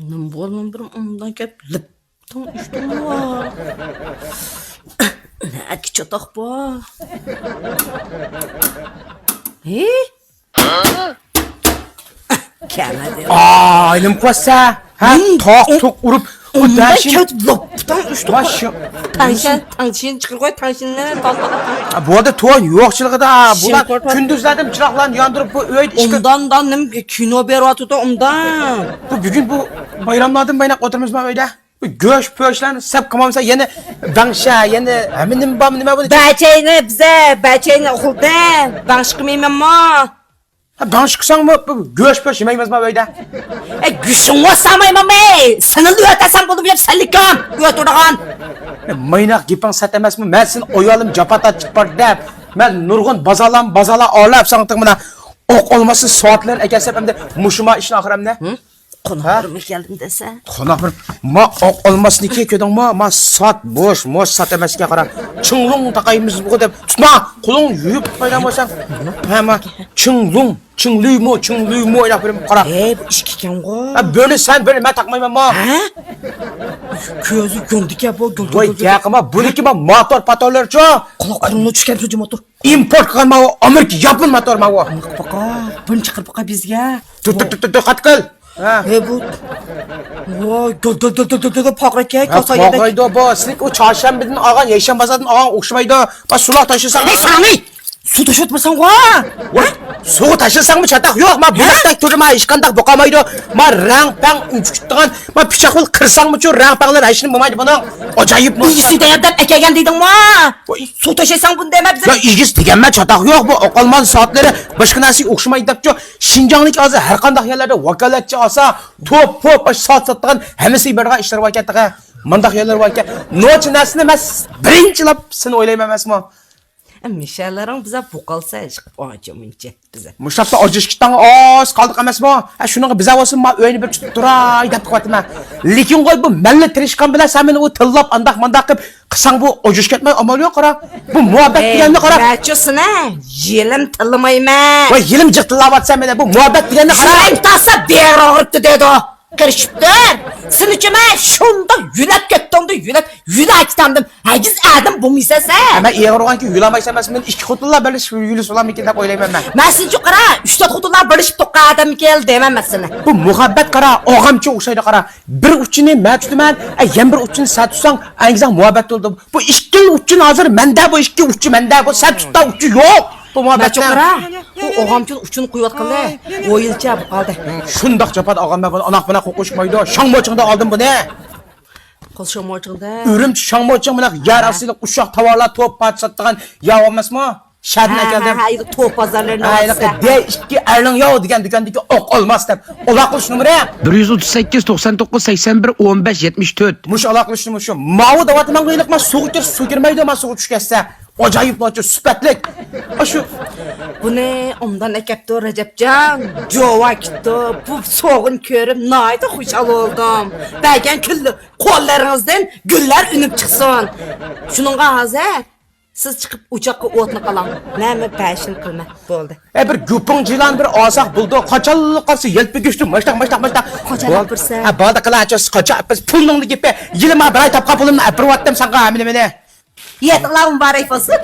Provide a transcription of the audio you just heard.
Bolmam bir ondan kep lipton içtim var. Ne ki çatak bu? He? Kelmedi. Elim kossa. Ha, tok urup o Ondan dashin. kep lipton içtim. Başı. Tanşin çıkır koy tanşinler dalga. Bu da to'y yo'qchiligida. Sen korkma. Bular kunduzlardan chiroqlarni yondirib bu uy ichki. Ondan da nim kino beryapti ondan. Bugun bu bayramlardan baynaq o'tirmiz bu uyda. Bu go'sht po'shlarni sap qilmamsa yana bangsha, yana nima bor nima buni. Bahçeyni bize, bahçeyni okulda. Ben çıkmayayım ama. Ha, bangsh qilsangmi bu go'sht po'sh yemaymiz bu uyda. Güçün olsamayım ama. Sınırlı ötesem bunu bilip sellikam. Götürüğün. Maynaq gaping sat emasmi? Men seni oyolim japata chiqib deb. Men nurg'un bazala olab sanqtiq mana o'q olmasa soatlar akasab hamda mushuma ishni oxiramda. Konaklarıma geldim dese. Qo'noq bir ma o'q olmasniki ko'dingmi? Ma soat mo'sh sat emasga qara. Chinglung taqaymiz bu deb. Tutma, qo'ling yuyib qo'ygan bo'lsang. Ha ma chingluymo o'ylab ko'raman qara. Bu işki kim o? Ha böyle sen böyle men taqmayman ma. Ha? Gözü göndük ya bu. Voy yaqima buniki ma motor patorlarchi. Kulaklarını çıkan çocuğum otur. Import qilgan ma Amerika Yapon motor ma bu. Baka, bunu çıkar baka bizga. Tut qat qil. Ha. Bu. Voy, gol pakrak kasaydı. Qo'ydi bu. Sizlik o chorshanbadan olgan, yayshanbadan olgan o'xshamaydi. Bas suloq tashlasan. Ne sani? Su taşıtmasan va. Voy, suv tashlasangmi chataq yo'q. Ma buyoqdan turma hech qanday boqamaydi. Ma rang-pang unchuktigan, ma pichoqil qirsangmi-chu rang-panglar hech nima bo'lmaydi buning. Ajoyib bu. İyisi de yerden ekegen deydin va. Su taşısan bunu deme bize. Ya igiz deganma chataq yo'q bu. Oqolmon soatlari boshqa narsaga o'xshamaydi debchi. Shinjonglik hozir har qanday yerlarda vakolatchi olsa, to'p soat sotgan hammasi bergan ishlar bor ekan. Mundaq yerlar bor ekan. Noch narsani mas birinchilab seni o'ylayman emasmi? Mishallarım bize bu kalsa çıkıp acımınca bize. Mushtabda ojishkidan oz qoldiq emasmi? Ha shuning biza olsin ma o'yini bir tutib turay deb qo'yatman. Lekin qo'y bu malla tirishgan bilan sen meni u tillab andaq qilib qilsang bu ojish ketmay amal yo'q qara. Bu muhabbat deganni qara. Bachusın ha. Yelim tılmayman. Voy yilim jiqtillayapsan meni bu muhabbat deganni qara. Şurayım tasa bir ağırıptı dedi o. Kırışıptır. Sen içime şunda yülep kettimdi yülep kitandım. Hagiz adım bu misese. Ama eğriganki yulamaysan emas men ikki xotinlar bilish yuli so'lamikin deb o'ylayman men. Ben sinchi qara, 3-4 xotinlar birishib to'qqa adam keldi demem men seni. Bu muhabbat qara, og'amchi o'xshaydi qara. Bir uchini men tutaman, yan bir uchini sen tutsang, angizang muhabbat bo'ldi. Bu ikki uchun hozir menda bu ikki uchi menda bu sen tutda uchi yo'q. Bu muhabbat qara. Bu og'amchun uchun qo'yayotganda o'yilcha bu qoldi. Shundoq chopadi og'am buni onoq bilan qo'shmaydi. Shangmochingda oldim buni. Qo'shmochingda. Urumchi shangmoching bilan yar asili ushaq tovarlar to'p pat sotgan yo'q emasmi? Shartna keldim. Ha, to'p bozorlarini olsa. D2 erling yo'q degan do'kondagi o'q olmas deb. Ola qilish numeri 138 99 81 15 74. Mush ola qilish numeri shu. Mavu davatman qo'yliqma suv kirmaydi, men suv tushganda. Ajoyib lochi sifatlik. Shu buni ondan ekepti Recepcan. Jova kitdi. Bu soğun körüp nayda xushal oldum. Belki külli qo'llaringizdan gullar unib chiqsin. Shuningga hozir siz chiqib uchoqqa o'tni qalang. Menmi pashin qilma bo'ldi. bir guping jilan bir ozoq buldi. Qachonlik qolsa yelpi güçlü. Mashtaq. Qachon birsa. Ha, bada qilachas qacha biz pulning gepi. Yilma bir ay topqa pulimni apirvatdim senga hamile meni. Yetlar mübarek olsun.